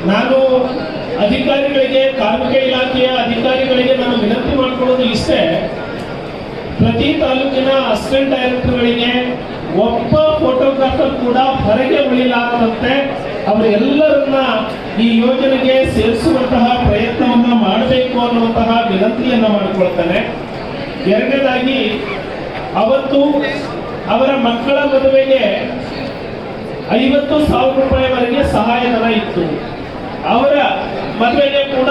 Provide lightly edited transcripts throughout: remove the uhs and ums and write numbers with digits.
ನಾನು ಅಧಿಕಾರಿಗಳಿಗೆ, ಕಾರ್ಮಿಕ ಇಲಾಖೆಯ ಅಧಿಕಾರಿಗಳಿಗೆ ನಾನು ವಿನಂತಿ ಮಾಡಿಕೊಳ್ಳೋದು ಇಷ್ಟೇ, ಪ್ರತಿ ತಾಲೂಕಿನ ಅಸಿಸ್ಟೆಂಟ್ ಡೈರೆಕ್ಟರ್ಗಳಿಗೆ ಒಬ್ಬ ಫೋಟೋಗ್ರಾಫರ್ ಕೂಡ ಹೊರಗೆ ಉಳಿಲಾರದಂತೆ ಅವರೆಲ್ಲರನ್ನ ಈ ಯೋಜನೆಗೆ ಸೇರಿಸುವಂತಹ ಪ್ರಯತ್ನವನ್ನ ಮಾಡಬೇಕು ಅನ್ನುವಂತಹ ವಿನಂತಿಯನ್ನ ಮಾಡಿಕೊಳ್ತೇನೆ. ಎರಡನೇದಾಗಿ, ಅವತ್ತು ಅವರ ಮಕ್ಕಳ ಮದುವೆಗೆ 50,000 ರೂಪಾಯಿವರೆಗೆ ಸಹಾಯಧನ ಇತ್ತು. ಅವರ ಮದುವೆಗೆ ಕೂಡ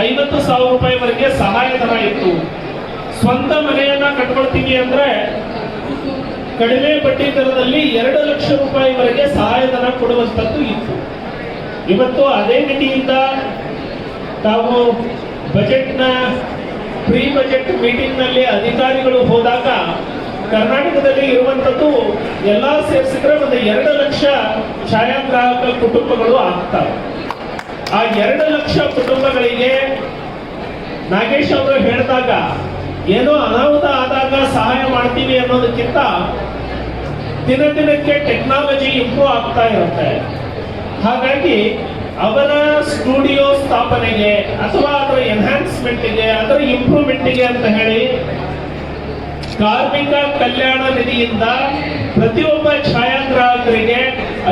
50,000 ರೂಪಾಯಿವರೆಗೆ ಸಹಾಯಧನ ಇತ್ತು. ಸ್ವಂತ ಮನೆಯನ್ನ ಕಟ್ಕೊಳ್ತೀವಿ ಅಂದ್ರೆ ಕಡಿಮೆ ಬಡ್ಡಿ ದರದಲ್ಲಿ 2 ಲಕ್ಷ ರೂಪಾಯಿವರೆಗೆ ಸಹಾಯಧನ ಕೊಡುವಂತದ್ದು ಇತ್ತು. ಇವತ್ತು ಅದೇ ನಿಧಿಯಿಂದ ತಾವು ಬಜೆಟ್ನ ಪ್ರೀ ಬಜೆಟ್ ಮೀಟಿಂಗ್ ನಲ್ಲಿ ಅಧಿಕಾರಿಗಳು ಹೋದಾಗ ಕರ್ನಾಟಕದಲ್ಲಿ ಇರುವಂತದ್ದು ಎಲ್ಲ ಸೇರಿಸಿದ್ರೆ ಒಂದು 2 ಲಕ್ಷ ಛಾಯಾಗ್ರಾಹಕ ಕುಟುಂಬಗಳು ಆಗ್ತವೆ. ಆ 2 ಲಕ್ಷ ಕುಟುಂಬಗಳಿಗೆ ನಾಗೇಶ್ ಅವರು ಹೇಳಿದಾಗ ಏನೋ ಅನಾಹುತ ಆದಾಗ ಸಹಾಯ ಮಾಡ್ತೀವಿ ಅನ್ನೋದಕ್ಕಿಂತ ದಿನ ದಿನಕ್ಕೆ ಟೆಕ್ನಾಲಜಿ ಇಂಪ್ರೂವ್ ಆಗ್ತಾ ಇರುತ್ತೆ. ಹಾಗಾಗಿ ಅವರ ಸ್ಟುಡಿಯೋ ಸ್ಥಾಪನೆಗೆ ಅಥವಾ ಅದರ ಎನ್ಹಾನ್ಸ್ಮೆಂಟ್ಗೆ, ಅದರ ಇಂಪ್ರೂವ್ಮೆಂಟ್ಗೆ ಅಂತ ಹೇಳಿ ಕಾರ್ಮಿಕ ಕಲ್ಯಾಣ ನಿಧಿಯಿಂದ ಪ್ರತಿಯೊಬ್ಬ ಛಾಯಾಗ್ರಾಹಕರಿಗೆ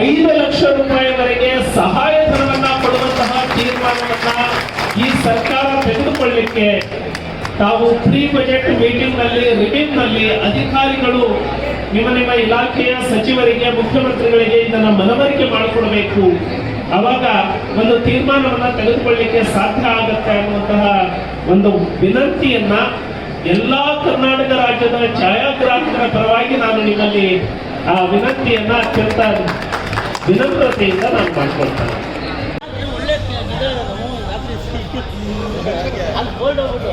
5 ಲಕ್ಷ ರೂಪಾಯಿವರೆಗೆ ಸಹಾಯಧನವನ್ನ ಕೊಡುವಂತಹ ತೀರ್ಮಾನವನ್ನ ಈ ಸರ್ಕಾರ ತೆಗೆದುಕೊಳ್ಳಲಿಕ್ಕೆ ತಾವು ಪ್ರೀ ಬಜೆಟ್ ಮೀಟಿಂಗ್ ನಲ್ಲಿ, ರಿವ್ಯೂ ನಲ್ಲಿ ಅಧಿಕಾರಿಗಳು ನಿಮ್ಮ ಇಲಾಖೆಯ ಸಚಿವರಿಗೆ, ಮುಖ್ಯಮಂತ್ರಿಗಳಿಗೆ ಇದನ್ನ ಮನವರಿಕೆ ಮಾಡಿಕೊಡಬೇಕು. ಅವಾಗ ಒಂದು ತೀರ್ಮಾನವನ್ನ ತೆಗೆದುಕೊಳ್ಳಲಿಕ್ಕೆ ಸಾಧ್ಯ ಆಗುತ್ತೆ ಅನ್ನುವಂತಹ ಒಂದು ವಿನಂತಿಯನ್ನ ಎಲ್ಲಾ ಕರ್ನಾಟಕ ರಾಜ್ಯದ ಛಾಯಾಗ್ರಾಹಕರ ಪರವಾಗಿ ನಾನು ನಿಮ್ಮಲ್ಲಿ ಆ ವಿನಂತಿಯನ್ನ ಅತ್ಯಂತ ವಿನಮ್ರತೆಯಿಂದ ನಾನು ಮಾಡ್ಕೊಳ್ತೇನೆ. ಅಲ್ಲಿ ಬೋರ್ಡ್ ಹೋಗ್ಬಿಟ್ಟು